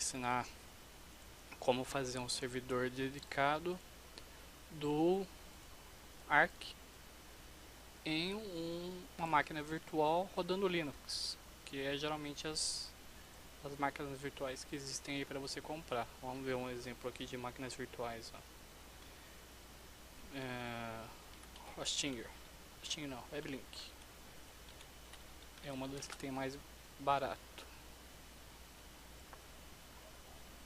ensinar como fazer um servidor dedicado do Arc em uma máquina virtual rodando Linux, que é geralmente as máquinas virtuais que existem aí para você comprar. Vamos ver um exemplo aqui de máquinas virtuais. Hostinger não, WebLink é uma das que tem mais barato.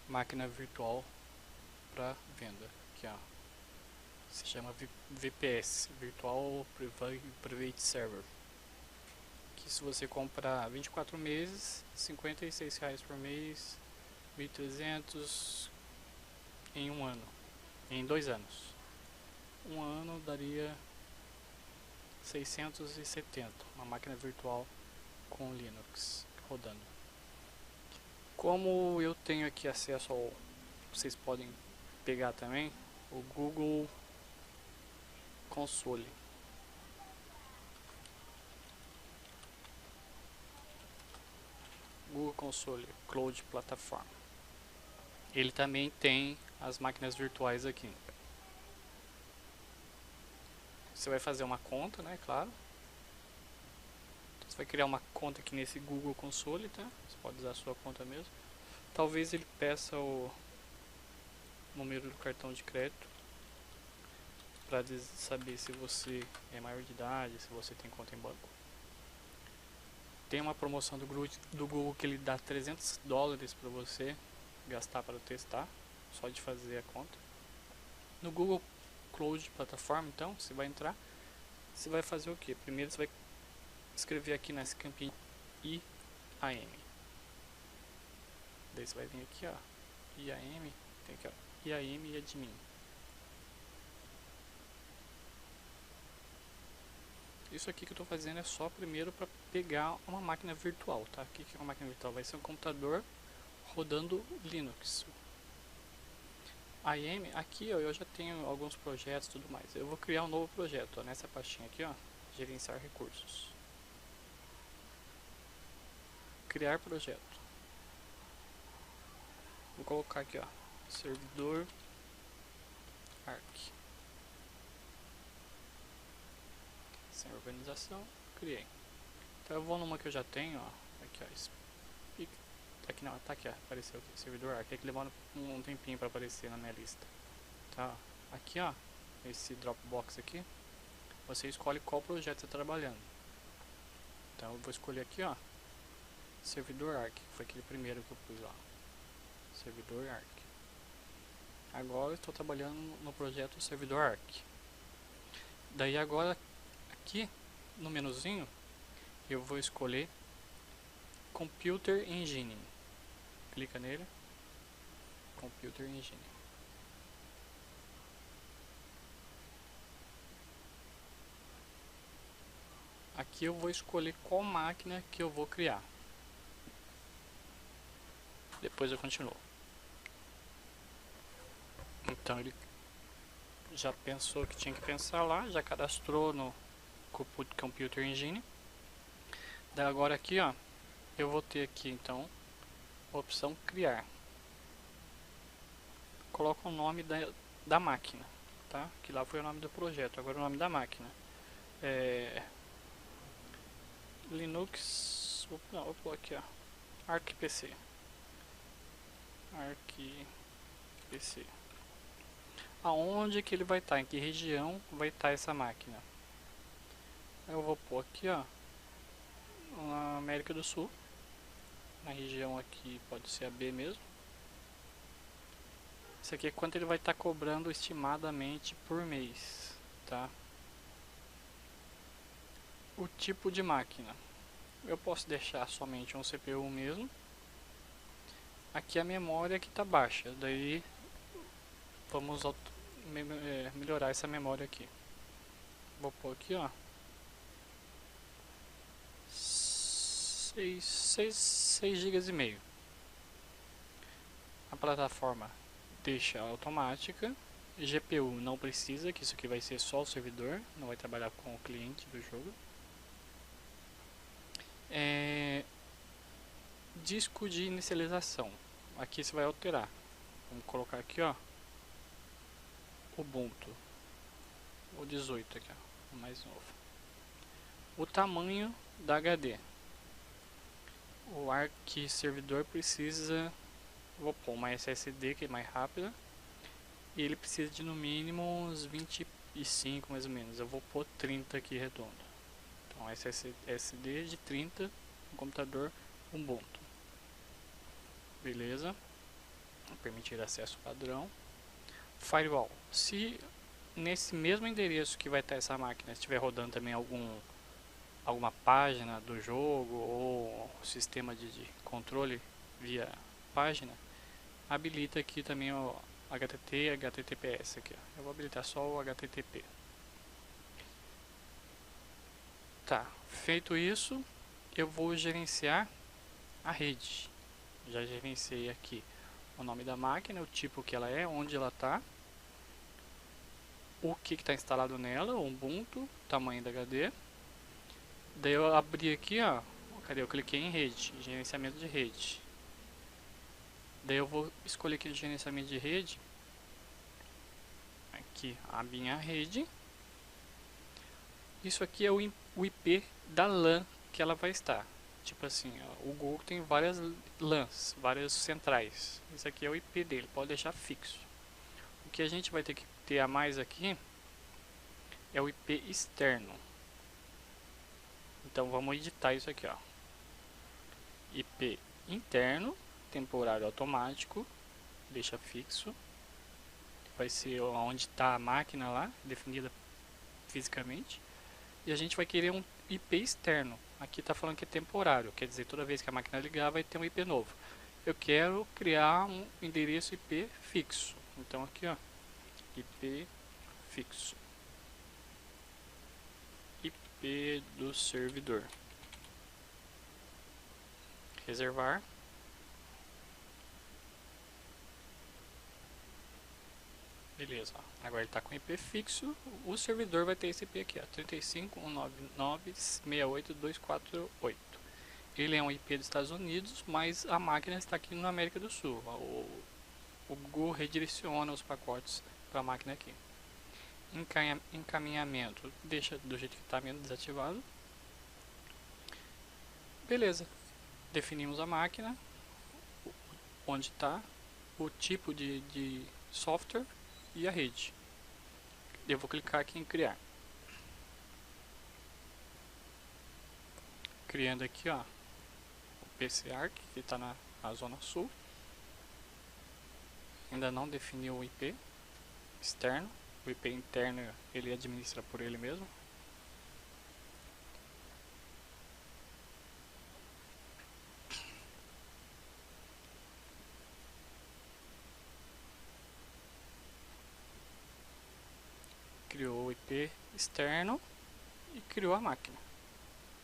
Máquina virtual para venda, aqui ó, se chama VPS, Virtual Private Server, que se você comprar 24 meses, R$56 por mês, 1.300 em um ano, em 2 anos. Um ano daria 670, uma máquina virtual com Linux rodando. Como eu tenho aqui acesso ao, vocês podem pegar também, o Google Console. Google Console Cloud Platform. Ele também tem as máquinas virtuais aqui. Você vai fazer uma conta, né, claro. Então, você vai criar uma conta aqui nesse Google Console, tá? Você pode usar a sua conta mesmo. Talvez ele peça o número do cartão de crédito para saber se você é maior de idade, se você tem conta em banco. Tem uma promoção do Google que ele dá $300 para você gastar para testar, só de fazer a conta. No Google Cloud Platform, então, você vai entrar, você vai fazer o que? Primeiro você vai escrever aqui nesse campinho IAM. Daí você vai vir aqui, ó, IAM, tem aqui, ó, IAM e admin. Isso aqui que eu estou fazendo é só primeiro para pegar uma máquina virtual, tá? O que é uma máquina virtual? Vai ser um computador rodando Linux. IAM, aqui ó, eu já tenho alguns projetos e tudo mais. Eu vou criar um novo projeto, ó, nessa pastinha aqui, ó, gerenciar recursos. Criar projeto. Vou colocar aqui, ó, servidor Arc. Sem organização, criei. Então eu vou numa que eu já tenho, ó, aqui ó, aqui não, tá aqui ó, apareceu aqui, servidor Arc, é que demora um tempinho para aparecer na minha lista. Tá, aqui ó, esse Dropbox aqui, você escolhe qual projeto você está trabalhando. Então eu vou escolher aqui ó, servidor Arc, que foi aquele primeiro que eu pus lá, servidor Arc. Agora eu estou trabalhando no projeto servidor Arc. Daí agora aqui no menuzinho eu vou escolher Computer Engine. Clica nele, Computer Engine. Aqui eu vou escolher qual máquina que eu vou criar. Depois eu continuo. Então ele já pensou que tinha que pensar lá, já cadastrou no Computer Engine. Daí agora aqui ó, eu vou ter aqui então a opção criar. Coloca o nome da máquina, tá? Que lá foi o nome do projeto, agora o nome da máquina. Linux, não, vou pôr aqui ó, Arc PC. Arc PC. Aonde que ele vai estar, em que região vai estar essa máquina? Eu vou pôr aqui ó, na América do Sul, na região aqui pode ser a B mesmo. Isso aqui é quanto ele vai estar cobrando estimadamente por mês, tá? O tipo de máquina, eu posso deixar somente um CPU mesmo. Aqui a memória que está baixa, daí vamos melhorar essa memória aqui. Vou pôr aqui ó, 6 GB e meio. A plataforma deixa automática. GPU não precisa, que isso aqui vai ser só o servidor, não vai trabalhar com o cliente do jogo. Disco de inicialização, aqui você vai alterar. Vamos colocar aqui, ó, Ubuntu, o 18 aqui, ó, o mais novo. O tamanho da HD. O Arc servidor precisa, vou pôr uma SSD que é mais rápida, e ele precisa de no mínimo uns 25 mais ou menos. Eu vou pôr 30 aqui redondo. Então SSD de 30 no computador Ubuntu. Beleza? Permitir acesso padrão. Firewall. Se nesse mesmo endereço que vai estar essa máquina estiver rodando também alguma página do jogo ou sistema de controle via página, habilita aqui também o HTTP e HTTPS aqui, ó. Eu vou habilitar só o HTTP. Tá, feito isso, eu vou gerenciar a rede. Já gerenciei aqui o nome da máquina, o tipo que ela é, onde ela está, o que está instalado nela, o Ubuntu, tamanho da HD. Daí eu abri aqui, ó, cadê? Eu cliquei em rede, gerenciamento de rede. Daí eu vou escolher aqui o gerenciamento de rede. Aqui a minha rede. Isso aqui é o IP da LAN que ela vai estar. Tipo assim, ó, o Google tem várias LANs, várias centrais. Isso aqui é o IP dele, pode deixar fixo. O que a gente vai ter que ter a mais aqui é o IP externo. Então vamos editar isso aqui, ó. IP interno, temporário automático, deixa fixo. Vai ser onde está a máquina lá, definida fisicamente. E a gente vai querer um IP externo. Aqui está falando que é temporário, quer dizer, toda vez que a máquina ligar vai ter um IP novo. Eu quero criar um endereço IP fixo. Então aqui, ó, IP fixo. IP do servidor. Reservar. Beleza, ó. Agora ele está com IP fixo, o servidor vai ter esse IP aqui, ó, 35.199.68.248. Ele é um IP dos Estados Unidos, mas a máquina está aqui na América do Sul. O Google redireciona os pacotes para a máquina aqui. Encaminhamento, deixa do jeito que está mesmo, desativado. Beleza, definimos a máquina, onde está, o tipo de software e a rede. Eu vou clicar aqui em criar. Criando aqui, ó, o PC Arc, que está na zona sul. Ainda não definiu o IP externo. O IP interno ele administra por ele mesmo. Criou o IP externo e criou a máquina.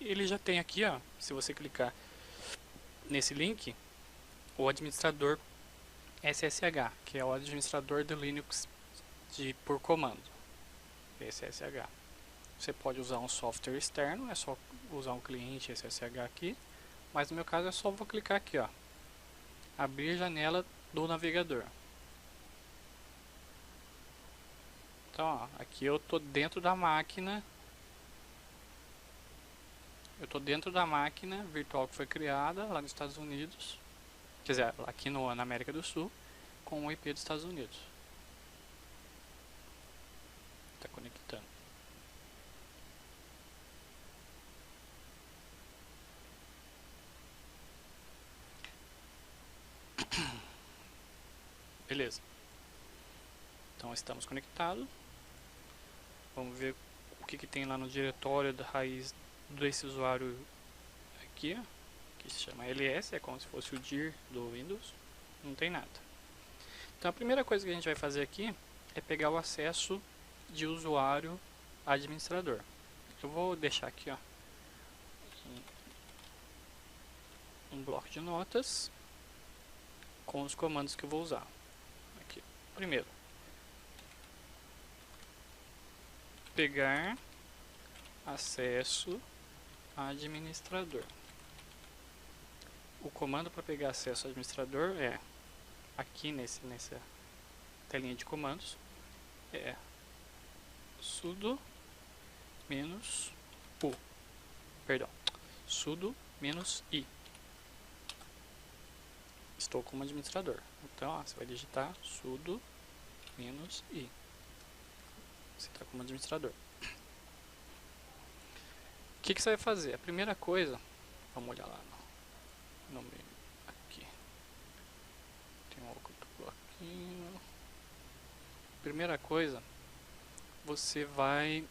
Ele já tem aqui, ó, se você clicar nesse link, o administrador SSH, que é o administrador do Linux por comando. SSH. Você pode usar um software externo, é só usar um cliente SSH aqui, mas no meu caso é só vou clicar aqui, ó, abrir janela do navegador. Então, ó, aqui eu tô dentro da máquina. Eu tô dentro da máquina virtual que foi criada lá nos Estados Unidos. Quer dizer, aqui na América do Sul, com o IP dos Estados Unidos. Tá conectando. Beleza. Então estamos conectados. Vamos ver o que tem lá no diretório da raiz desse usuário aqui, ó, que se chama ls, é como se fosse o dir do Windows. Não tem nada. Então a primeira coisa que a gente vai fazer aqui é pegar o acesso de usuário administrador. Eu vou deixar aqui, ó, um bloco de notas com os comandos que eu vou usar. Aqui. Primeiro, pegar acesso administrador. O comando para pegar acesso ao administrador é aqui nessa telinha de comandos é sudo minus u, perdão, sudo minus i. Estou como administrador, então ó, você vai digitar sudo minus i. Você está como administrador. O que você vai fazer? A primeira coisa, vamos olhar lá no meio aqui. Tem um outro bloquinho. Primeira coisa, você vai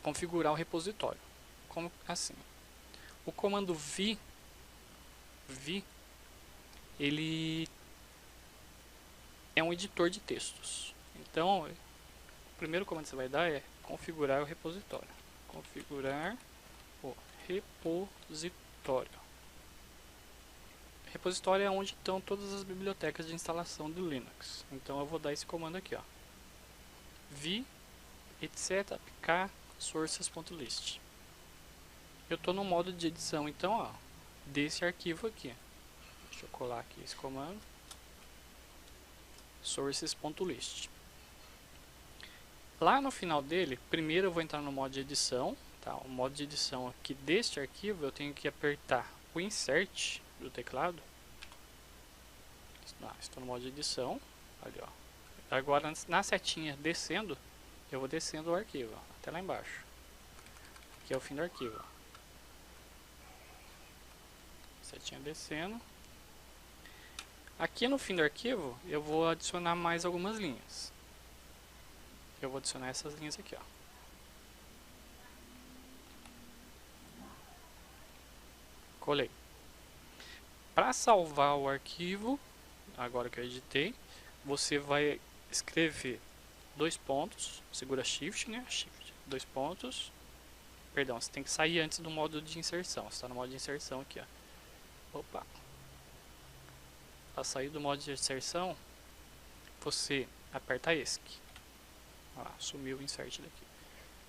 configurar o repositório. Como assim? O comando vi, ele é um editor de textos. Então, o primeiro comando que você vai dar é configurar o repositório. Configurar o repositório. Repositório é onde estão todas as bibliotecas de instalação do Linux. Então eu vou dar esse comando aqui, ó. Vi etc apk sources.list. Eu estou no modo de edição, então, ó, desse arquivo aqui. Deixa eu colar aqui esse comando. Sources.list. Lá no final dele, primeiro eu vou entrar no modo de edição, tá? O modo de edição aqui deste arquivo eu tenho que apertar o insert do teclado. Estou no modo de edição, ali, ó. Agora na setinha descendo, eu vou descendo o arquivo, ó, até lá embaixo. Aqui é o fim do arquivo, ó. Setinha descendo. Aqui no fim do arquivo, eu vou adicionar mais algumas linhas. Eu vou adicionar essas linhas aqui, ó. Colei. Para salvar o arquivo, agora que eu editei, você vai escrever dois pontos, segura Shift, né? Shift, dois pontos. Perdão, você tem que sair antes do modo de inserção. Você está no modo de inserção aqui, ó. Opa. Para sair do modo de inserção, você aperta ESC. Olha lá, sumiu o insert daqui.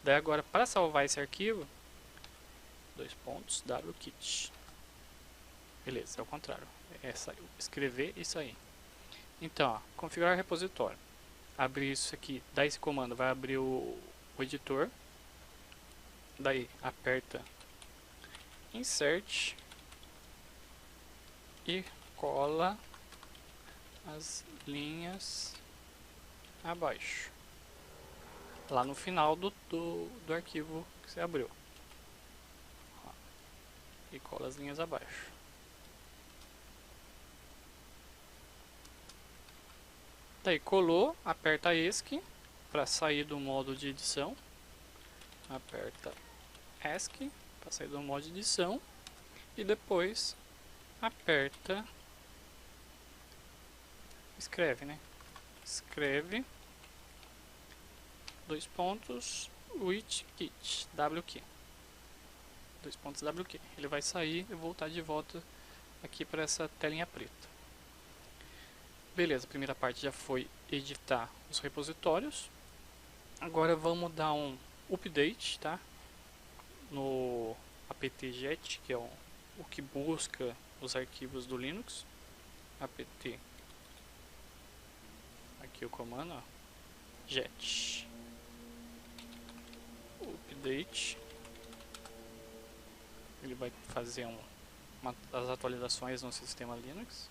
Daí agora, para salvar esse arquivo, dois pontos, wkit. Beleza, é o contrário. É escrever isso aí. Então, ó, configurar repositório. Abrir isso aqui, dá esse comando, vai abrir o editor. Daí, aperta insert e cola as linhas abaixo. Lá no final do arquivo que você abriu. Ó, e cola as linhas abaixo. Daí colou, aperta ESC para sair do modo de edição. Aperta ESC para sair do modo de edição. E depois aperta, escreve, né? Escreve dois pontos wkit, wk. Dois pontos wk. Ele vai sair e voltar de volta aqui para essa telinha preta. Beleza, a primeira parte já foi editar os repositórios. Agora vamos dar um update, tá? No apt-get, que é o que busca os arquivos do Linux. Apt, aqui o comando, ó, get update. Ele vai fazer as atualizações no sistema Linux.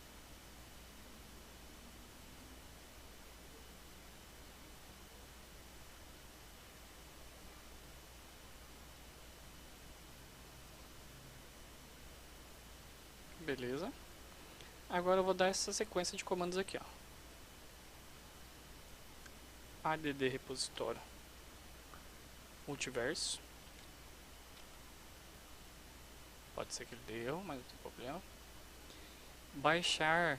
Beleza. Agora eu vou dar essa sequência de comandos aqui, ó. Add repositório multiverso. Pode ser que ele deu, mas não tem problema. Baixar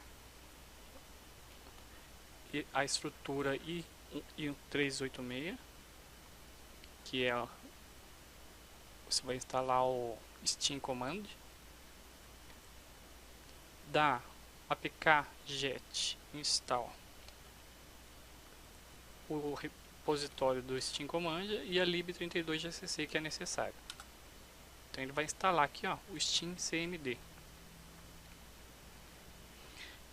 a estrutura i386, que é, você vai instalar o Steam Command. Da apk-get install o repositório do Steam Command e a lib32gcc que é necessário. Então ele vai instalar aqui, ó, o Steam CMD.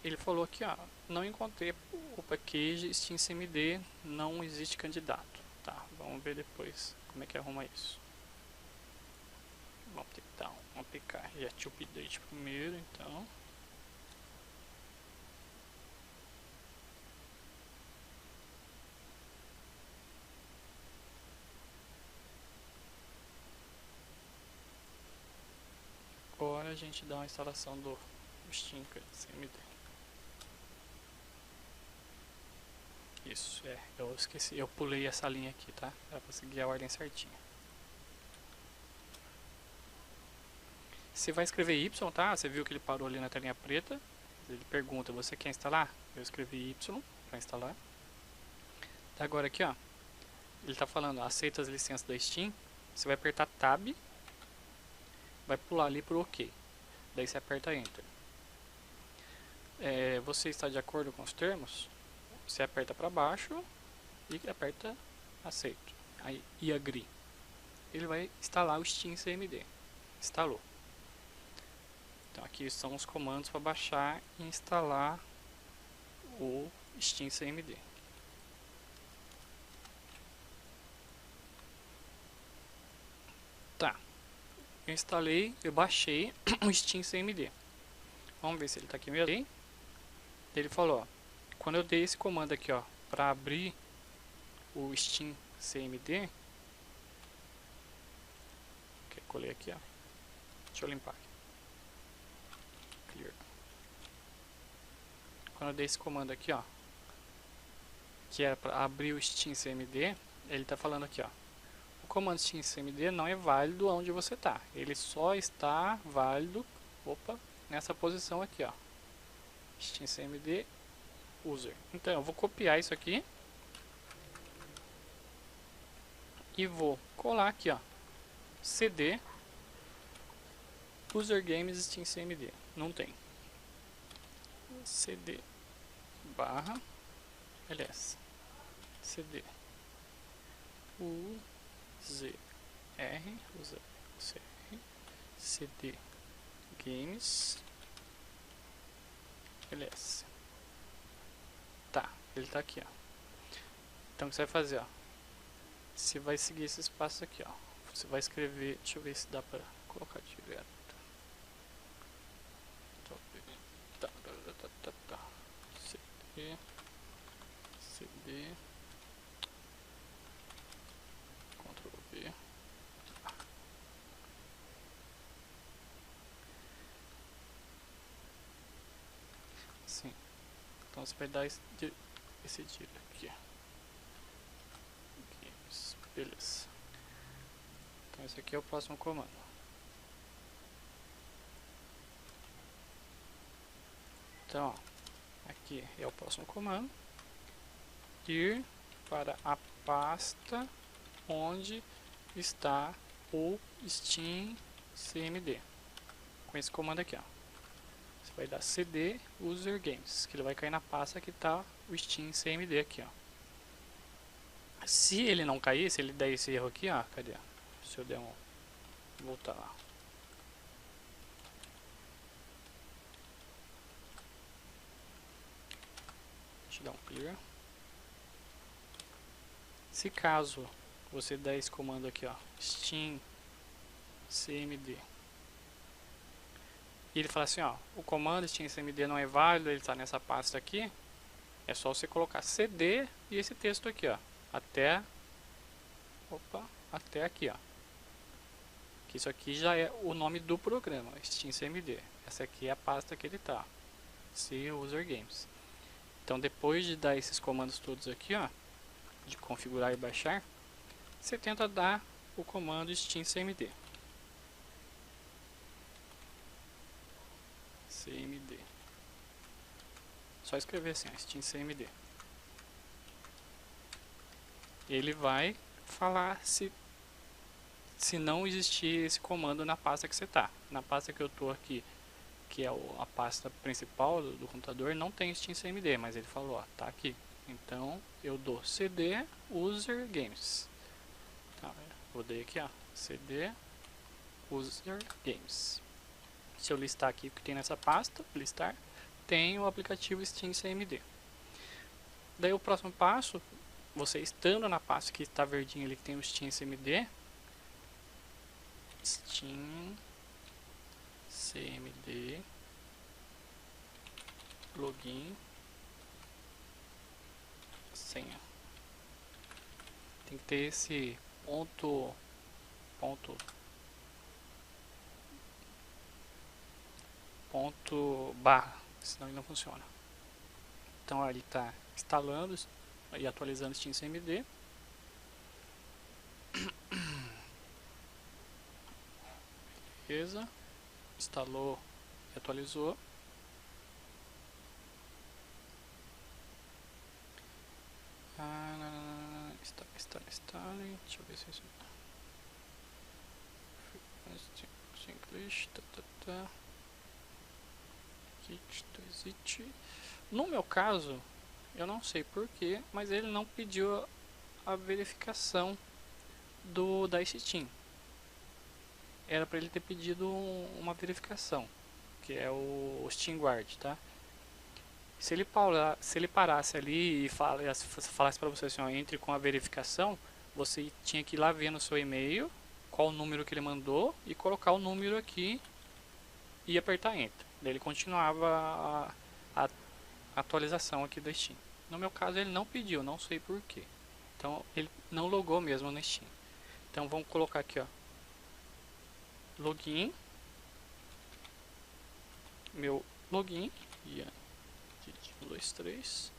ele falou aqui, ó, não encontrei o package Steam CMD, não existe candidato. Tá, vamos ver depois como é que arruma isso. Vamos tentar aplicar Jet Update primeiro, então. Agora a gente dá uma instalação do Steam CMD. Isso, eu esqueci, eu pulei essa linha aqui, tá? Era pra seguir a ordem certinha. Você vai escrever Y, tá? Você viu que ele parou ali na telinha preta. Ele pergunta, você quer instalar? Eu escrevi Y para instalar. Agora aqui, ó. Ele tá falando, aceita as licenças da Steam. Você vai apertar Tab. Vai pular ali pro OK. Daí você aperta Enter. Você está de acordo com os termos? Você aperta para baixo e aperta aceito. Aí, e agree. Ele vai instalar o Steam CMD. Instalou. Então aqui são os comandos para baixar e instalar o Steam CMD. Tá. Eu instalei, eu baixei o Steam CMD. Vamos ver se ele está aqui mesmo. Ele falou, ó, quando eu dei esse comando aqui, ó, para abrir o Steam CMD, que eu colei aqui, ó. Deixa eu limpar aqui. Clear. Quando eu dei esse comando aqui, ó, que era para abrir o Steam CMD, ele está falando aqui, ó, o comando Steam CMD não é válido onde você está. Ele só está válido, nessa posição aqui, ó. Steam CMD user. Então eu vou copiar isso aqui e vou colar aqui, ó, cd user games Steam CMD. Não tem. cd barra ls cd uzr cd games ls. Tá, ele tá aqui, ó. Então o que você vai fazer, ó? Você vai seguir esses passos aqui, ó. Você vai escrever, deixa eu ver se dá pra colocar direto. cd Ctrl V. Assim. Então você vai dar esse tiro aqui. Beleza. Então esse aqui é o próximo comando. Então, ó, aqui é o próximo comando. Ir para a pasta onde está o Steam CMD. Com esse comando aqui, ó. Você vai dar cd user games, que ele vai cair na pasta que está o Steam CMD aqui, ó. Se ele não cair, se ele der esse erro aqui, ó, cadê? Se eu der um, voltar lá. Deixa eu dar um clear. Se caso você der esse comando aqui, ó, Steam CMD, e ele fala assim, ó, o comando Steam CMD não é válido, ele está nessa pasta aqui, é só você colocar cd e esse texto aqui, ó, até aqui, ó. Que isso aqui já é o nome do programa, Steam CMD. Essa aqui é a pasta que ele tá, C User Games. Então depois de dar esses comandos todos aqui, ó, de configurar e baixar, você tenta dar o comando Steam CMD. CMD. Só escrever assim, ó, Steam CMD. Ele vai falar se não existir esse comando na pasta que você está. Na pasta que eu estou aqui, que é a pasta principal do computador, não tem Steam CMD, mas ele falou, ó, tá aqui. Então eu dou cd user games. Tá, eu dei aqui, ó, cd user games. Se eu listar aqui o que tem nessa pasta, listar, tem o aplicativo Steam CMD. Daí o próximo passo, você estando na pasta que está verdinho ali que tem o Steam CMD, Steam CMD login senha. Tem que ter esse ponto barra, senão ele não funciona. Então ele está instalando e atualizando o Steam CMD. Beleza, instalou e atualizou. Deixa eu ver se isso English, No meu caso, eu não sei porquê, mas ele não pediu a verificação da Steam. Era para ele ter pedido uma verificação, que é o Steam Guard, tá? Se ele parasse ali e falasse para você assim, ó, entre com a verificação, você tinha que ir lá ver no seu e-mail qual o número que ele mandou e colocar o número aqui e apertar Enter. Daí ele continuava a atualização aqui do Steam. No meu caso ele não pediu, não sei porquê. Então ele não logou mesmo no Steam. Então vamos colocar aqui, ó, login, meu login, 1, 2, 3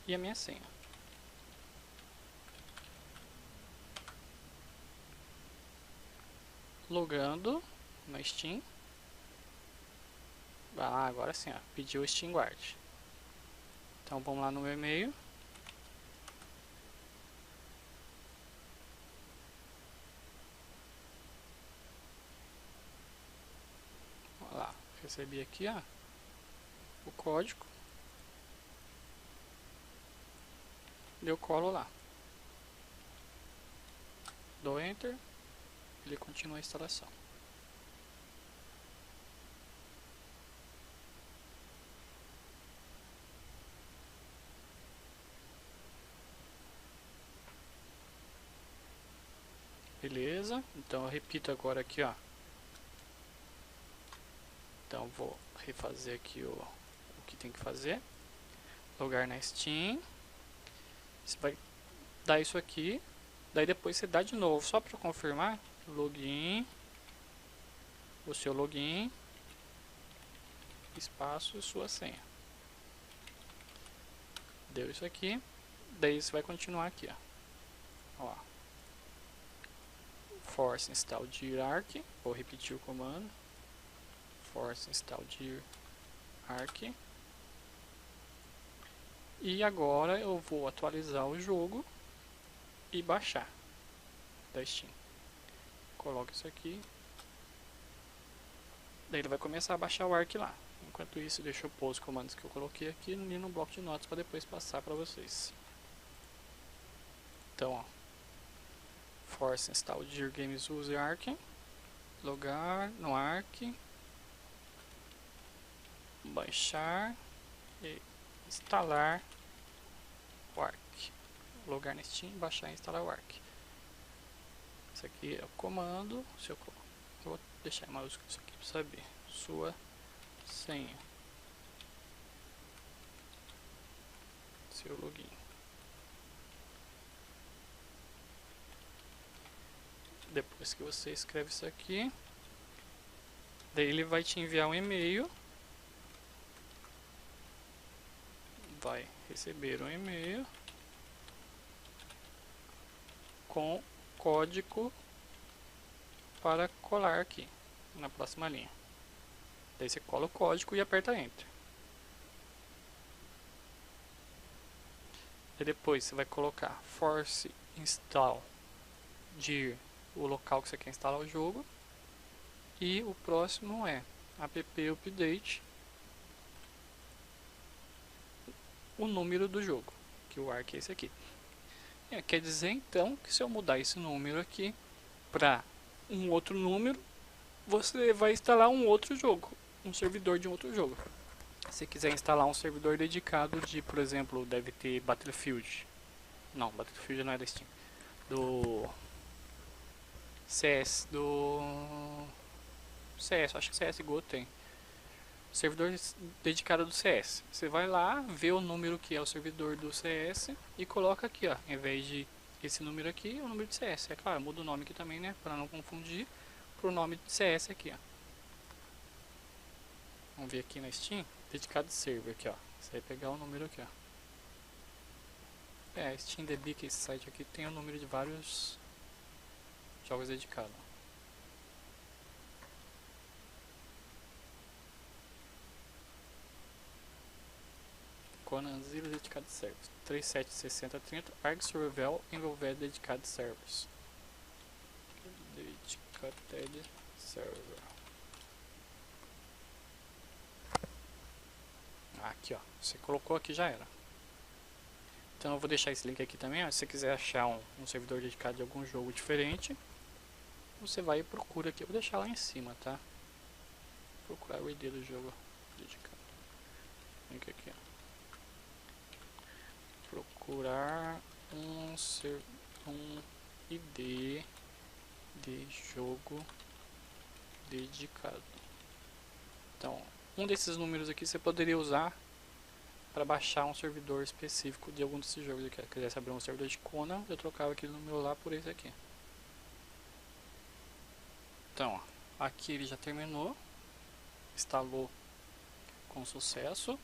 e a minha senha. Logando na Steam. Agora sim, ó, pediu o Steam Guard. Então vamos lá no meu e-mail. Olha lá, recebi aqui, ó, o código. Eu colo lá. Dou Enter. Ele continua a instalação. Beleza, então eu repito agora aqui, ó. Então vou refazer aqui o que tem que fazer. Logar na Steam. Você vai dar isso aqui. Daí depois você dá de novo, só para confirmar. Login. O seu login. Espaço, sua senha. Deu isso aqui. Daí você vai continuar aqui, ó. Force install dir arc. Vou repetir o comando. Force install dir arc. E agora eu vou atualizar o jogo e baixar da Steam. Coloco isso aqui. Daí ele vai começar a baixar o arc lá. Enquanto isso, deixa eu pôr os comandos que eu coloquei aqui no bloco de notas para depois passar para vocês. Então, ó, force install dir games use arc, logar no arc, baixar e instalar o arc. Logar na Steam, baixar e instalar o arc. Isso aqui é o comando. Eu vou deixar em maiúsculo isso aqui para saber. Sua senha. Seu login. Depois que você escreve isso aqui, daí ele vai te enviar um e-mail. Vai receber um e-mail com código para colar aqui na próxima linha. Daí você cola o código e aperta Enter. E depois você vai colocar force install dir o local que você quer instalar o jogo. E o próximo é app update o número do jogo, que o arc é esse aqui. Quer dizer então que se eu mudar esse número aqui para um outro número, você vai instalar um outro jogo, um servidor de um outro jogo. Se quiser instalar um servidor dedicado de, por exemplo, deve ter Battlefield. Não, Battlefield não é da Steam. Do CS, do CS, acho que CSGO tem. Servidor dedicado do CS. Você vai lá, vê o número que é o servidor do CS e coloca aqui, ó, em vez de esse número aqui, o número de CS. É claro, muda o nome aqui também, né, para não confundir, pro nome de CS aqui, ó. Vamos ver aqui na Steam, dedicado server aqui, ó. Você vai pegar o número aqui, ó. SteamDB, que esse site aqui tem o número de vários jogos dedicados. Conan Zero dedicado servers. 376030 Ark Survival envolvendo dedicado servers. Dedicated server. Aqui, ó. Você colocou aqui, já era. Então eu vou deixar esse link aqui também, ó. Se você quiser achar um servidor dedicado de algum jogo diferente, você vai e procura aqui. Eu vou deixar lá em cima, tá? Procurar o ID do jogo dedicado. Link aqui, ó. Procurar um ID de jogo dedicado. Então, um desses números aqui você poderia usar para baixar um servidor específico de algum desses jogos aqui. Se quisesse abrir um servidor de Conan, eu trocava aquele número lá por esse aqui. Então, ó, aqui ele já terminou, instalou com sucesso,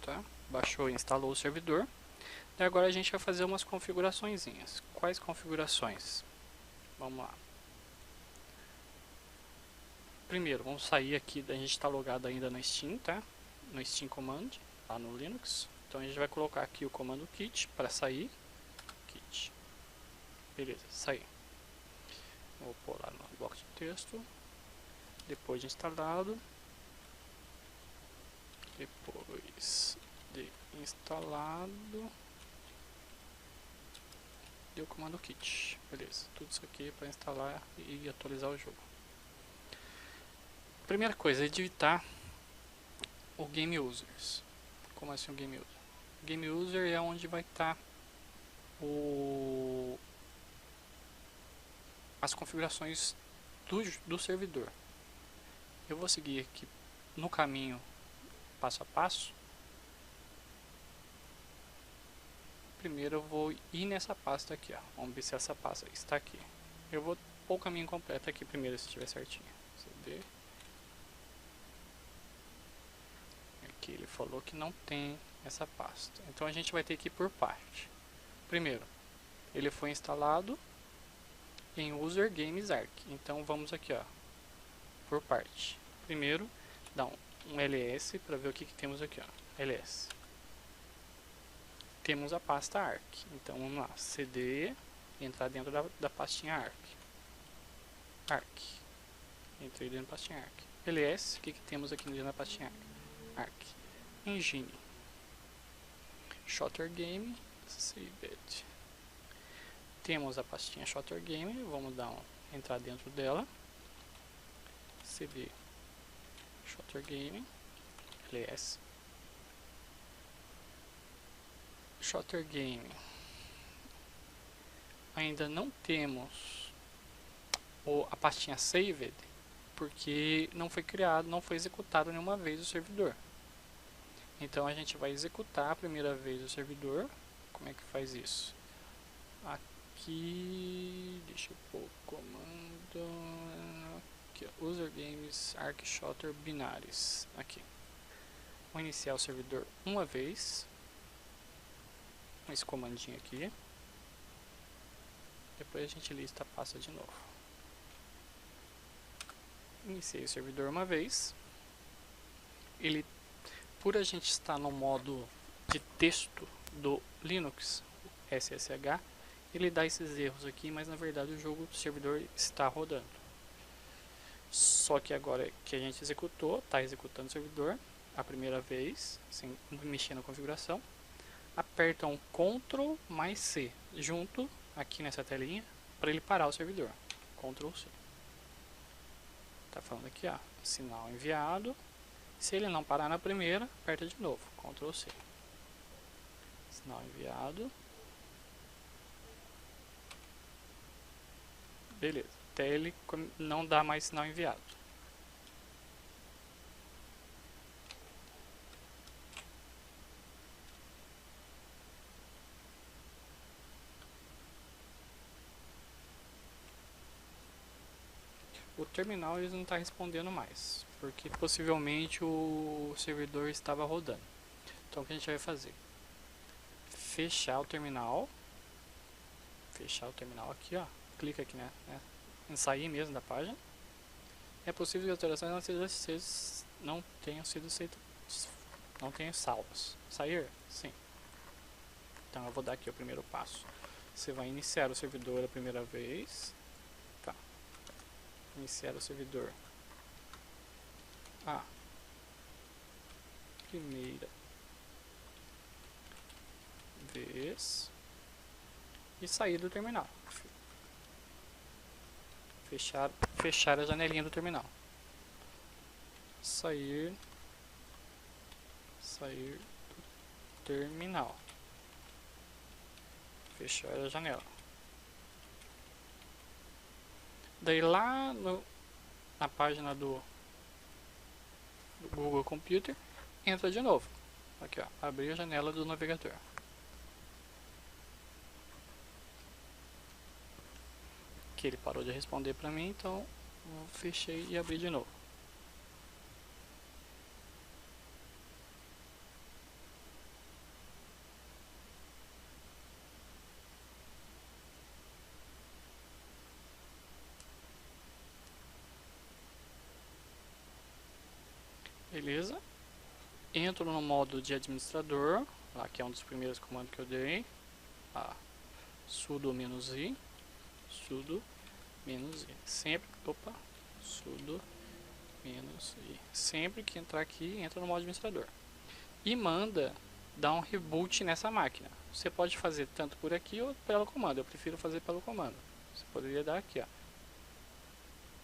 tá? Baixou e instalou o servidor. E agora a gente vai fazer umas configuraçõezinhas. Quais configurações? Vamos lá. Primeiro, vamos sair aqui, a gente está logado ainda no Steam, tá? No Steam Command, lá no Linux. Então a gente vai colocar aqui o comando kit para sair. Kit. Beleza, sair. Vou pôr lá no bloco de texto. Depois de instalado. Depois de instalado. Deu o comando kit. Beleza, tudo isso aqui para instalar e atualizar o jogo. Primeira coisa é editar o Game Users. Como assim o Game User? O Game User é onde vai estar as configurações do servidor. Eu vou seguir aqui no caminho passo a passo. Primeiro eu vou ir nessa pasta aqui, ó. Vamos ver se essa pasta está aqui. Eu vou pôr o caminho completo aqui primeiro, se estiver certinho. CD. Aqui ele falou que não tem essa pasta. Então a gente vai ter que ir por parte. Primeiro, ele foi instalado em User Games Ark. Então vamos aqui, ó, por parte. Primeiro, dá um ls para ver o que temos aqui, ó. ls. Temos a pasta Ark. Então vamos lá, cd, entrar dentro da pastinha Ark. Ark. Entrei dentro da pastinha Ark. ls, o que temos aqui dentro da pastinha Ark? Ark. Engine. Shooter Game. Saved. Temos a pastinha Shooter Game. Vamos entrar dentro dela. cd. Shooter Game. ls. Shooter Game. Ainda não temos a pastinha Saved, porque não foi criado, não foi executado nenhuma vez o servidor. Então a gente vai executar a primeira vez o servidor. Como é que faz isso? Aqui, deixa eu pôr o comando aqui, ó, User Games Ark Shooter Binaries. Aqui. Vou iniciar o servidor uma vez. Esse comandinho aqui. Depois a gente lista a pasta de novo. Iniciei o servidor uma vez. Ele, por a gente estar no modo de texto do Linux, SSH, ele dá esses erros aqui, mas na verdade o servidor está rodando. Só que agora que a gente executou, está executando o servidor a primeira vez, sem mexer na configuração. Aperta um Ctrl mais C junto aqui nessa telinha para ele parar o servidor. Ctrl C. Tá falando aqui, ó, sinal enviado. Se ele não parar na primeira, aperta de novo, Ctrl C. Sinal enviado. Beleza, até ele não dá mais sinal enviado. O terminal ele não está respondendo mais, porque possivelmente o servidor estava rodando. Então o que a gente vai fazer? Fechar o terminal aqui, ó. Clica aqui, né? Em sair mesmo da página. É possível que as alterações não tenham sido salvas. Sair? Sim. Então eu vou dar aqui o primeiro passo. Você vai iniciar o servidor a primeira vez. Tá. Iniciar o servidor. Primeira vez. E sair do terminal. Fechar a janelinha do terminal. Sair do terminal. Fechar a janela. Daí lá na página do Google Computer, entra de novo. Aqui, ó, abrir a janela do navegador. Que ele parou de responder para mim, então eu fechei e abri de novo. Beleza? Entro no modo de administrador, lá que é um dos primeiros comandos que eu dei. Sudo -i, sudo -i. Sudo -i. Sempre que entrar aqui, entra no modo administrador. E manda dar um reboot nessa máquina. Você pode fazer tanto por aqui ou pelo comando. Eu prefiro fazer pelo comando. Você poderia dar aqui, ó.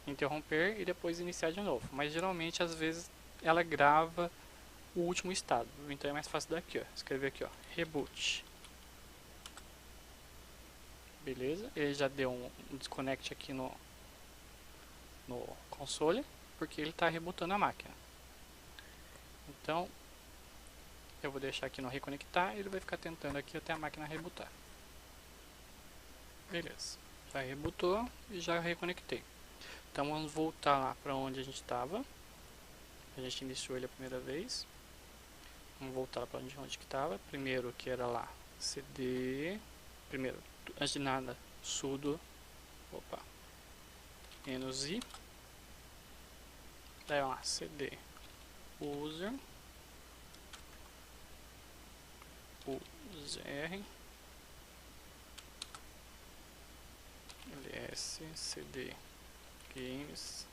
Interromper e depois iniciar de novo. Mas geralmente, às vezes, ela grava o último estado. Então é mais fácil daqui, ó. Escrever aqui, ó. Reboot. Beleza? Ele já deu um desconnect aqui no console, porque ele está rebootando a máquina. Então, eu vou deixar aqui no reconectar e ele vai ficar tentando aqui até a máquina rebootar. Beleza. Já rebootou e já reconectei. Então vamos voltar lá para onde a gente estava. A gente iniciou ele a primeira vez. Vamos voltar para onde que estava. Primeiro que era lá cd. Primeiro, antes de nada, sudo. -i. Daí lá, cd user ls cd games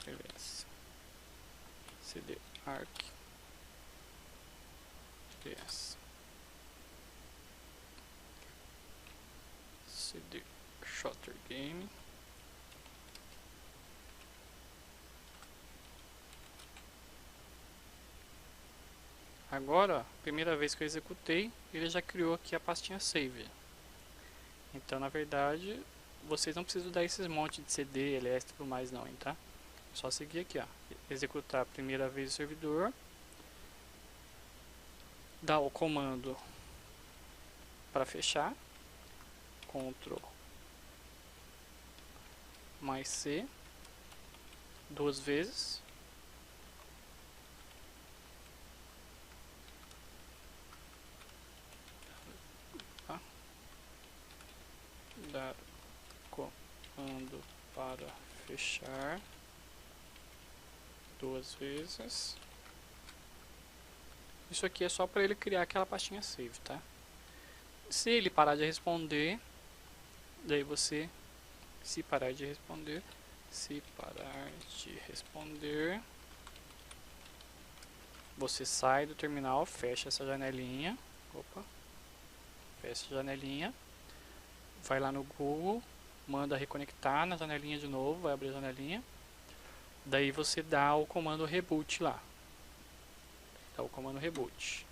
ls cd arc ls cd shooter game. Agora, primeira vez que eu executei, ele já criou aqui a pastinha save. Então, na verdade, vocês não precisam dar esses montes de CD, ls e tudo mais não, hein, tá? É só seguir aqui, ó. Executar a primeira vez o servidor. Dar o comando para fechar. Ctrl mais C. 2 vezes. Dar comando para fechar 2 vezes. Isso aqui é só para ele criar aquela pastinha save, tá? Se ele parar de responder, daí você, se parar de responder, você sai do terminal, fecha essa janelinha. Fecha a janelinha. Vai lá no Google, manda reconectar na janelinha de novo, vai abrir a janelinha. Daí você dá o comando reboot lá. Dá o comando reboot.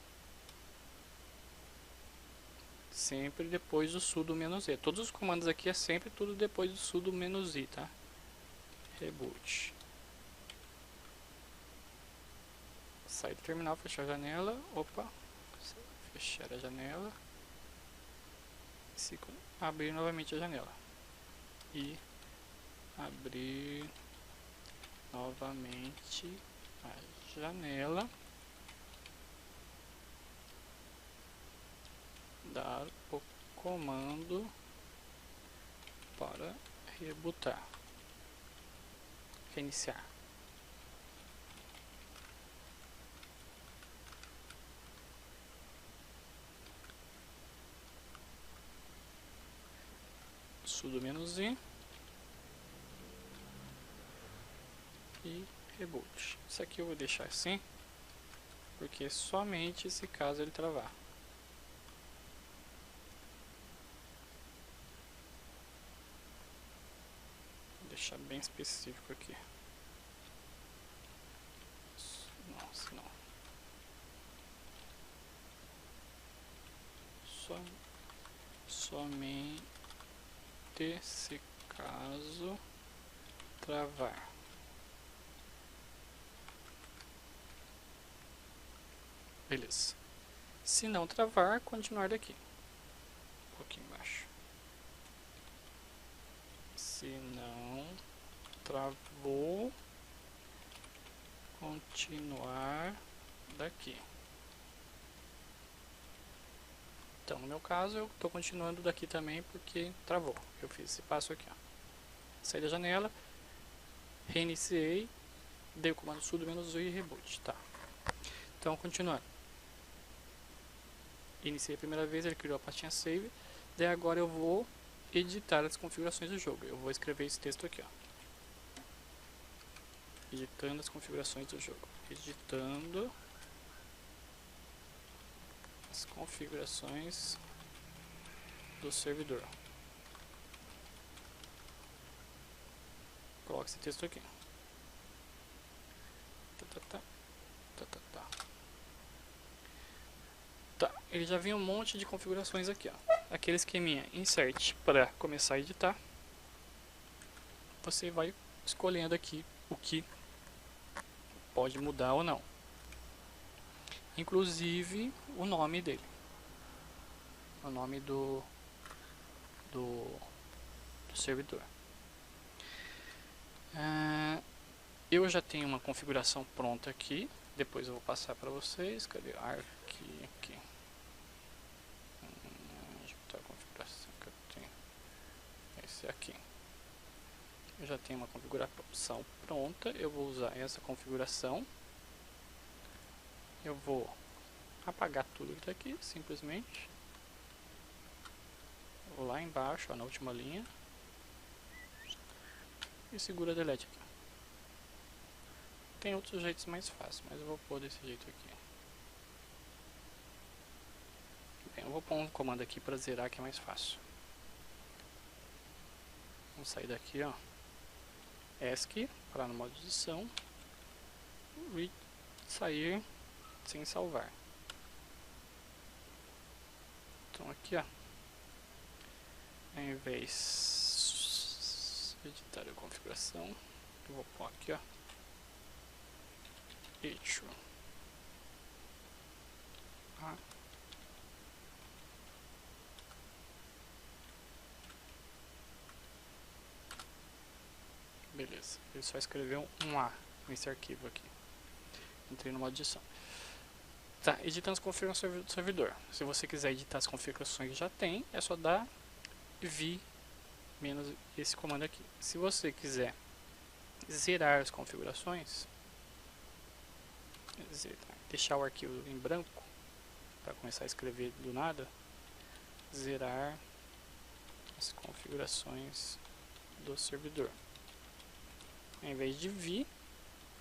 Sempre depois do sudo "-i". Todos os comandos aqui é sempre tudo depois do sudo "-i", tá? Reboot. Sai do terminal, fechar a janela. Opa. Fechar a janela. Abrir novamente a janela. E abrir novamente a janela. Dar o comando para rebootar. Reiniciar. Sudo "-i". E reboot. Isso aqui eu vou deixar assim, porque somente se caso ele travar. Vou deixar bem específico aqui. Nossa, não. Somente se caso travar. Beleza. Se não travar, continuar daqui. Um pouquinho embaixo. Se não travou, continuar daqui. Então, no meu caso, eu estou continuando daqui também porque travou. Eu fiz esse passo aqui, ó. Saí da janela, reiniciei, dei o comando sudo "-u" e reboot, tá? Então, continuando. Iniciei a primeira vez, ele criou a pastinha save. Daí agora eu vou editar as configurações do jogo. Eu vou escrever esse texto aqui, ó. Editando as configurações do jogo. Editando as configurações do servidor. Coloque esse texto aqui. Tá, ele já vem um monte de configurações aqui, ó. Aquele esqueminha insert para começar a editar. Você vai escolhendo aqui o que pode mudar ou não. Inclusive o nome dele. O nome do servidor. Eu já tenho uma configuração pronta aqui. Depois eu vou passar para vocês. Cadê? Aqui. Onde está a configuração que eu tenho? Esse aqui. Eu já tenho uma configuração pronta. Eu vou usar essa configuração. Eu vou apagar tudo que está aqui, simplesmente. Vou lá embaixo, ó, na última linha. E segura delete aqui. Tem outros jeitos mais fáceis, mas eu vou pôr desse jeito aqui. Bem, eu vou pôr um comando aqui para zerar, que é mais fácil. Vamos sair daqui, ó. ESC, para no modo de edição. Sair sem salvar. Então aqui, ó. Ao invés de editar a configuração, eu vou pôr aqui, ó. Issue. Beleza, ele só escreveu um A nesse arquivo aqui. Entrei no modo edição. Tá, editando as configurações do servidor. Se você quiser editar as configurações que já tem, é só dar v menos esse comando aqui. Se você quiser zerar as configurações, deixar o arquivo em branco para começar a escrever do nada, zerar as configurações do servidor. Ao invés de v,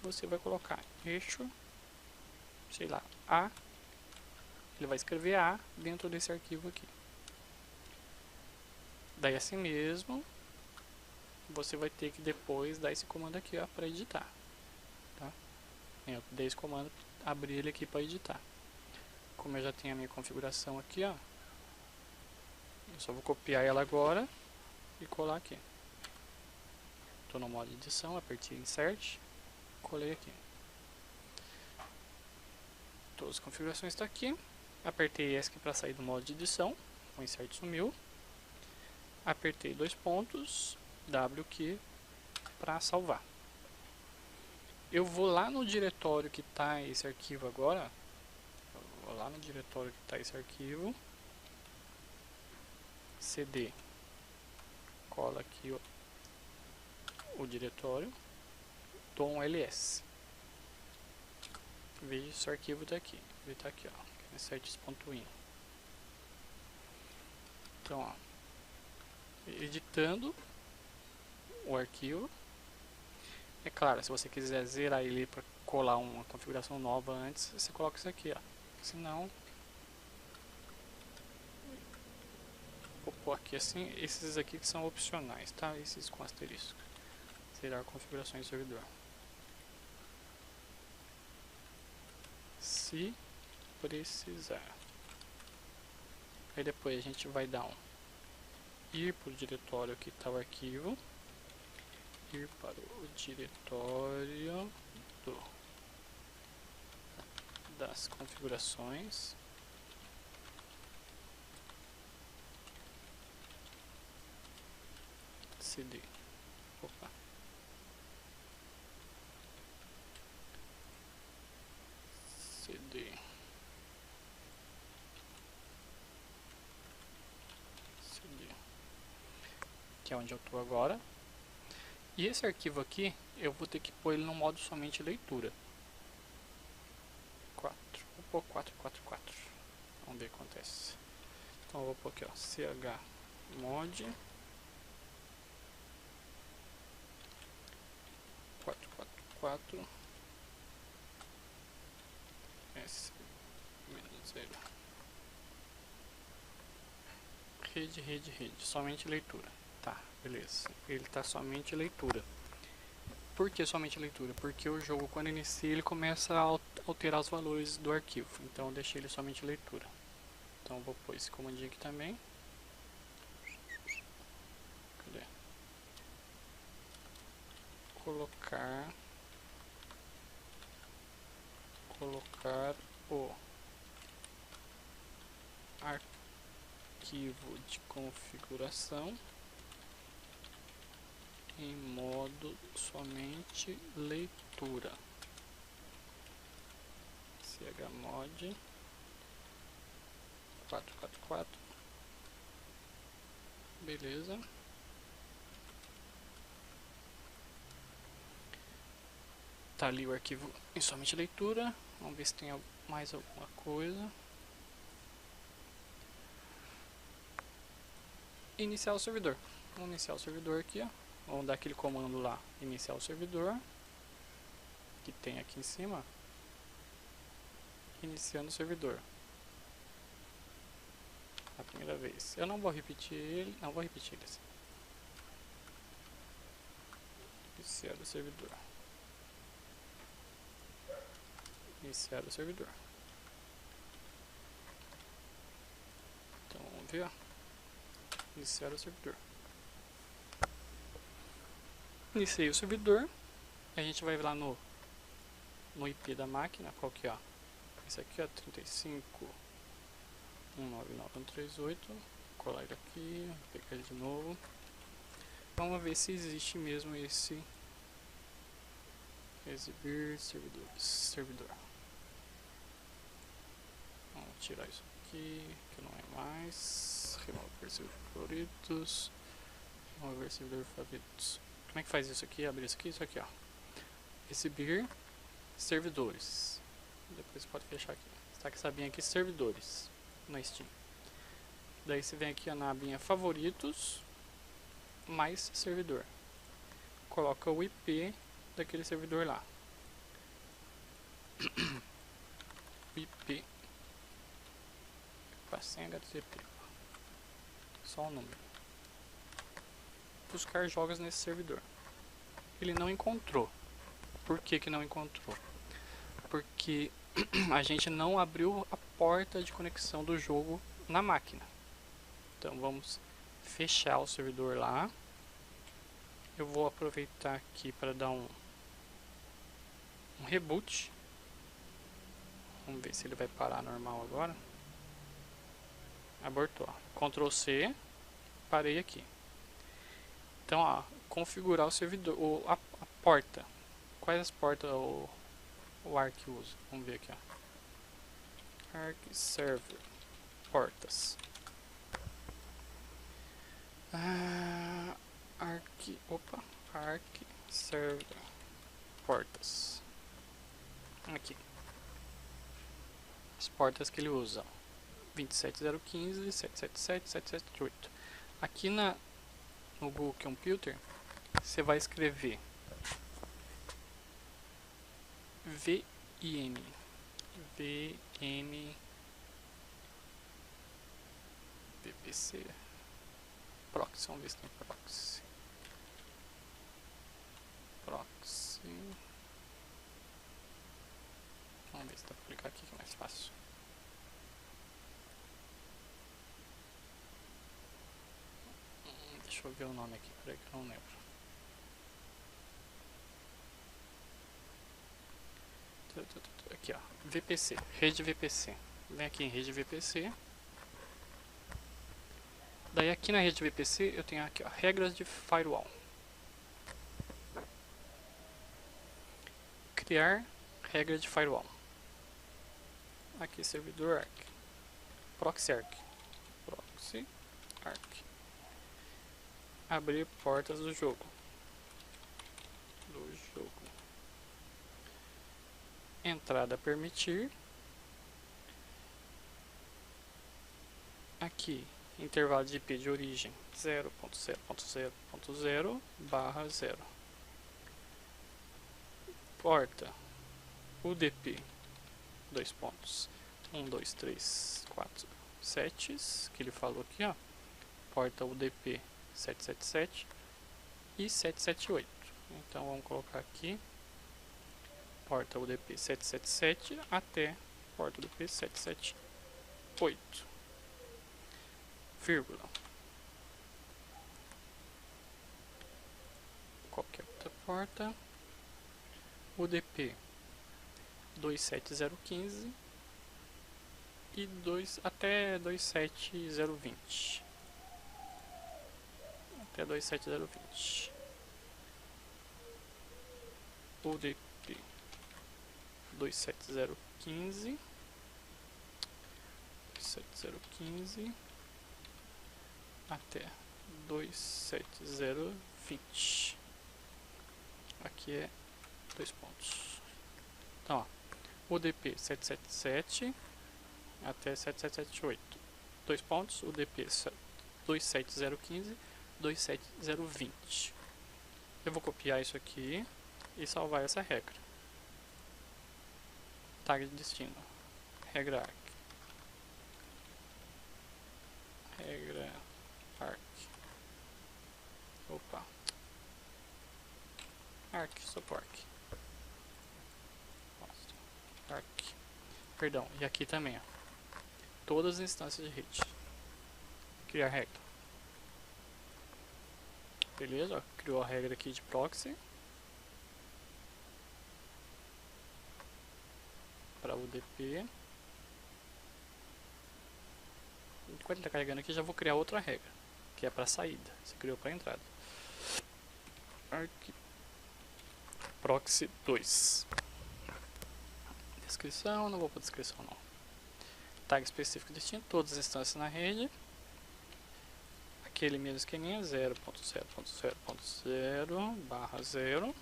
você vai colocar eixo, sei lá, A. Ele vai escrever A dentro desse arquivo aqui. Daí assim mesmo, você vai ter que depois dar esse comando aqui, ó, para editar. Eu dei esse comando, abri ele aqui para editar. Como eu já tenho a minha configuração aqui, ó, eu só vou copiar ela agora e colar aqui. Estou no modo edição, apertei Insert, colei aqui. Todas as configurações estão aqui. Apertei ESC para sair do modo de edição, o Insert sumiu. Apertei 2 pontos, W key para salvar. Eu vou lá no diretório que está esse arquivo agora. Vou lá no diretório que está esse arquivo. CD. Cola aqui o diretório. Dou um ls. Veja se o arquivo está aqui. Ele está aqui, ó. Sites.in. Então, ó, editando o arquivo. É claro, se você quiser zerar ele para colar uma configuração nova antes, você coloca isso aqui, ó. Senão, vou pôr aqui assim, esses aqui que são opcionais, tá? Esses com asterisco. Zerar configurações do servidor. Se precisar. Aí depois a gente vai dar um ir para o diretório que está o arquivo. Ir para o diretório das configurações. CD. Opa. CD. Que é onde eu estou agora. E esse arquivo aqui, eu vou ter que pôr ele no modo somente leitura. 4. Vou pôr 444. Vamos ver o que acontece. Então eu vou pôr aqui, ó, chmod 444 S-0. Rede, somente leitura. Tá, beleza. Ele tá somente leitura. Por que somente leitura? Porque o jogo, quando inicia, ele começa a alterar os valores do arquivo. Então eu deixei ele somente leitura. Então eu vou pôr esse comandinho aqui também. Cadê? Colocar o arquivo de configuração em modo somente leitura. chmod 444. Beleza. Tá ali o arquivo em somente leitura. Vamos ver se tem mais alguma coisa. Iniciar o servidor. Vamos iniciar o servidor aqui, ó. Vamos dar aquele comando lá, iniciar o servidor, que tem aqui em cima, iniciando o servidor. A primeira vez. Eu não vou repetir ele, assim. Iniciar o servidor. Iniciar o servidor. Então vamos ver, ó. Iniciar o servidor. Iniciei o servidor. A gente vai lá no IP da máquina, qual que é? Esse aqui, ó, 35.199.138. Colar ele aqui, pegar ele de novo. Vamos ver se existe mesmo esse exibir servidor. Vamos tirar isso aqui, que não é mais. Remover servidor favoritos. Remover servidor favoritos. Como é que faz isso aqui? Abrir isso aqui, ó. Exibir servidores. Depois pode fechar aqui. Está com essa abinha aqui, servidores, na Steam. Daí você vem aqui, ó, na abinha favoritos, mais servidor. Coloca o IP daquele servidor lá. IP. Sem HTTP. Só o número. Buscar jogos nesse servidor. Ele não encontrou. Por que que não encontrou? porque a gente não abriu a porta de conexão do jogo na máquina. Então vamos fechar o servidor lá. Eu vou aproveitar aqui para dar um reboot. Vamos ver se ele vai parar normal agora. Abortou. Ctrl C. Parei aqui. Então, ó, configurar o servidor, a porta. Quais as portas o Arc usa? Vamos ver aqui, ó. Arc Server. Portas. Arc Server. Portas. Aqui. As portas que ele usa. 27015, 777, 778. Aqui no Google Computer, você vai escrever VN VPC Proxy, vamos ver se tem Proxy. Vamos ver se dá pra clicar aqui que é mais fácil. Deixa eu ver o nome aqui, peraí que eu não lembro. Aqui, ó, VPC, rede VPC. Vem aqui em rede VPC. Daí aqui na rede VPC eu tenho aqui, ó, regras de firewall. Criar regra de firewall. Aqui servidor Arc. Proxy Arc. Proxy Arc. Abrir portas do jogo. Entrada permitir. Aqui, intervalo de IP de origem 0.0.0.0/0. Porta UDP 2 pontos 1, 2, 3, 4, 7, que ele falou aqui, ó. Porta UDP 777 e 778. Então vamos colocar aqui porta UDP 777 até porta UDP 778, vírgula. Qualquer outra porta UDP 27015 e até 27020. Até 27020. UDP 27015 até 27020. Aqui é 2 pontos. Então, ó, UDP 777 até 7778. 2 pontos. UDP 27015, 27020. Eu vou copiar isso aqui e salvar essa regra. Tag de destino. Regra Arc. Regra Arc. Opa. Arc Support. Arc. Perdão, e aqui também, ó. Todas as instâncias de rede. Criar regra. Beleza, ó, criou a regra aqui de proxy. Para UDP. Enquanto ele está carregando aqui, já vou criar outra regra, que é para saída. Você criou para entrada. Arc Proxy 2. Descrição, não vou para descrição não. Tag específico destino, todas as instâncias na rede. Aquele mesmo esqueminha, 0.0.0.0/0.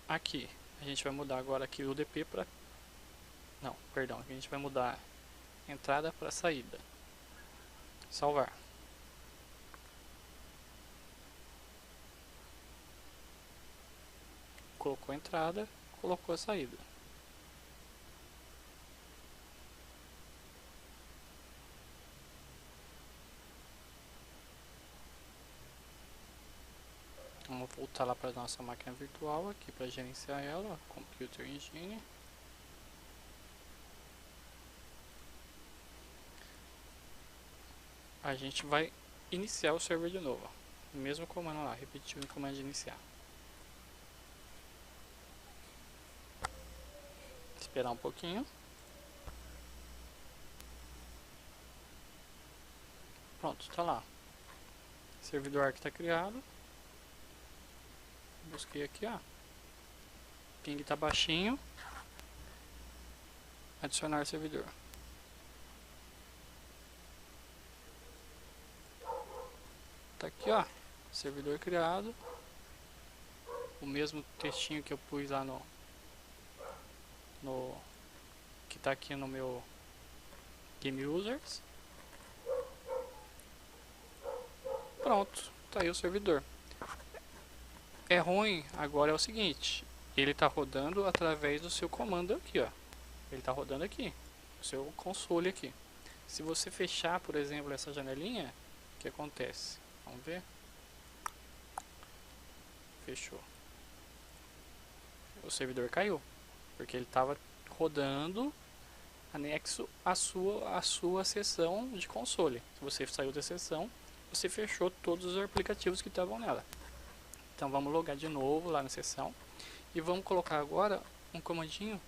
Aqui, a gente vai mudar agora aqui o UDP para... Não, perdão, a gente vai mudar entrada para saída. Salvar. Colocou a entrada, colocou a saída. Vamos voltar lá para nossa máquina virtual aqui para gerenciar ela, ó, Computer Engine. A gente vai iniciar o server de novo, ó. O mesmo comando lá, repetir o comando de iniciar. Esperar um pouquinho. Pronto, está lá. Servidor ARC está criado. Busquei aqui, ó. Ping está baixinho. Adicionar servidor. Tá aqui, ó. Servidor criado. O mesmo textinho que eu pus lá no que tá aqui no meu Game Users. Pronto, tá aí o servidor. É ruim agora é o seguinte, ele tá rodando através do seu comando aqui, ó. Ele tá rodando aqui, o seu console aqui. Se você fechar, por exemplo, essa janelinha, o que acontece? Vamos ver. Fechou. O servidor caiu, porque ele estava rodando anexo à sua sessão de console. Se você saiu da sessão, você fechou todos os aplicativos que estavam nela. Então vamos logar de novo lá na sessão e vamos colocar agora um comandinho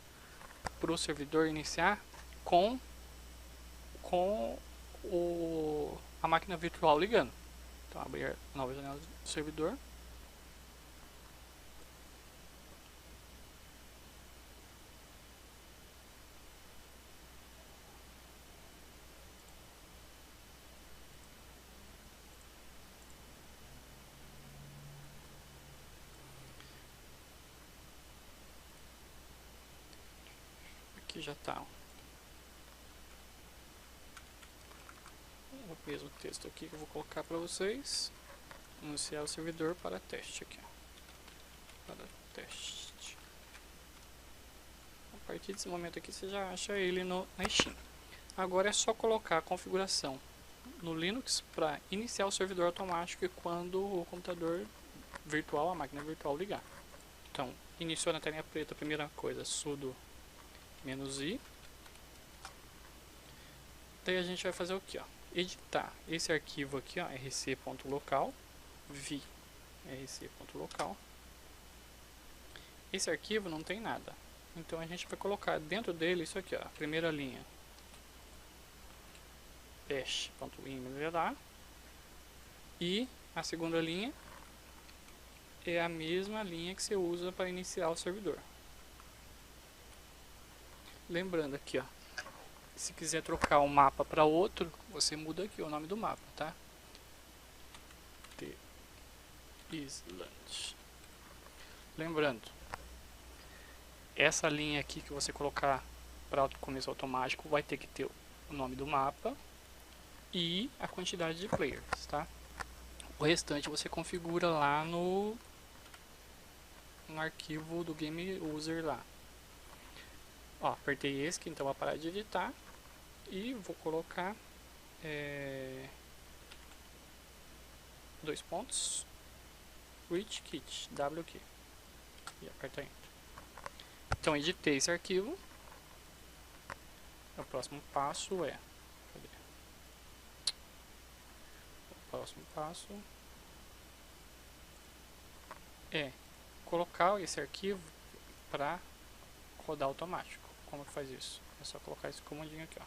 para o servidor iniciar com a máquina virtual ligando. Então abrir a nova janela do servidor. Aqui já está o mesmo texto aqui que eu vou colocar para vocês. Iniciar o servidor para teste aqui, ó. Para teste. A partir desse momento aqui você já acha ele na Steam. Agora é só colocar a configuração no Linux para iniciar o servidor automático e quando o computador virtual, a máquina virtual ligar. Então, iniciou na telinha preta, a primeira coisa, sudo -i. Daí a gente vai fazer o que, ó? Editar esse arquivo aqui, ó, rc.local, vi rc.local. Esse arquivo não tem nada, então a gente vai colocar dentro dele isso aqui, ó, a primeira linha, bash.win e a segunda linha é a mesma linha que você usa para iniciar o servidor. Lembrando aqui, ó, se quiser trocar um mapa para outro, você muda aqui o nome do mapa, tá? The Island. Lembrando, essa linha aqui que você colocar para começo automático vai ter que ter o nome do mapa e a quantidade de players, tá? O restante você configura lá no arquivo do Game User lá. Ó, apertei esse, então vai parar de editar e vou colocar 2 pontos Rich Kit, WQ e aperta Enter. Então editei esse arquivo. O próximo passo é colocar esse arquivo para rodar automático. Como que faz isso? É só colocar esse comandinho aqui, ó.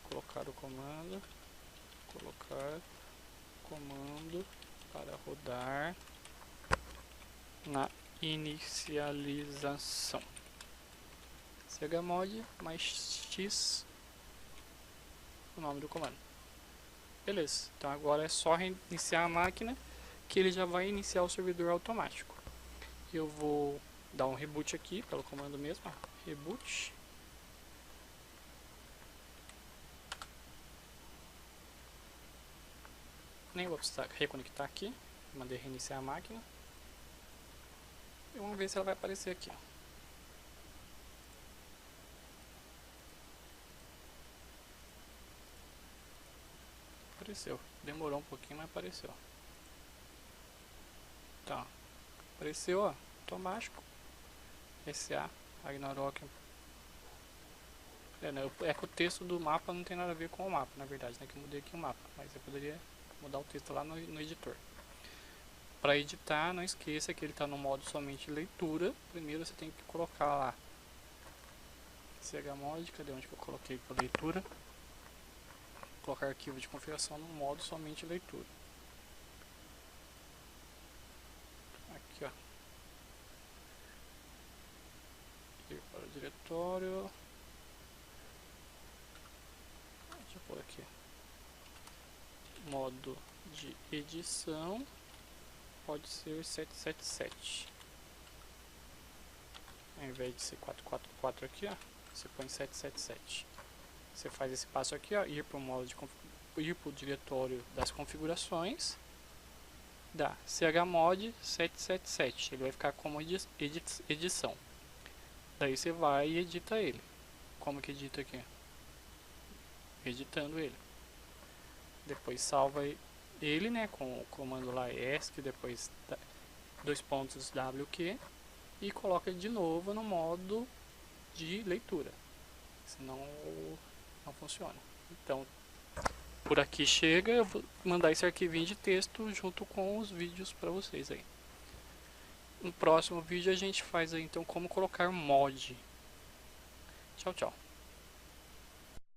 Colocar o comando para rodar na inicialização. chmod mais x o nome do comando. Beleza, então agora é só reiniciar a máquina que ele já vai iniciar o servidor automático. Eu vou dar um reboot aqui pelo comando mesmo, ó, reboot. Nem vou precisar reconectar aqui, mandei reiniciar a máquina. E vamos ver se ela vai aparecer aqui, ó. Apareceu, demorou um pouquinho, mas apareceu. Então, apareceu, ó, automático. SA, Ragnarok. É que o texto do mapa não tem nada a ver com o mapa, na verdade, né? Que eu mudei aqui o mapa, mas eu poderia mudar o texto lá no editor. Para editar, não esqueça que ele está no modo somente leitura. Primeiro você tem que colocar lá chmod, cadê onde que eu coloquei para leitura? Colocar arquivo de configuração no modo somente leitura. Aqui, ó. Ir para o diretório. Deixa eu pôr aqui. Modo de edição pode ser 777. Ao invés de ser 444 aqui, ó, você põe 777. Você faz esse passo aqui, ó, ir para o modo de ir para o diretório das configurações, dá chmod 777, ele vai ficar como edição. Daí você vai e edita ele. Como que edita aqui? Editando ele. Depois salva ele, né, com o comando lá ESC, depois :wq e coloca ele de novo no modo de leitura. Senão não funciona. Então, por aqui chega, eu vou mandar esse arquivinho de texto junto com os vídeos para vocês aí. No próximo vídeo a gente faz aí então como colocar mod. Tchau, tchau.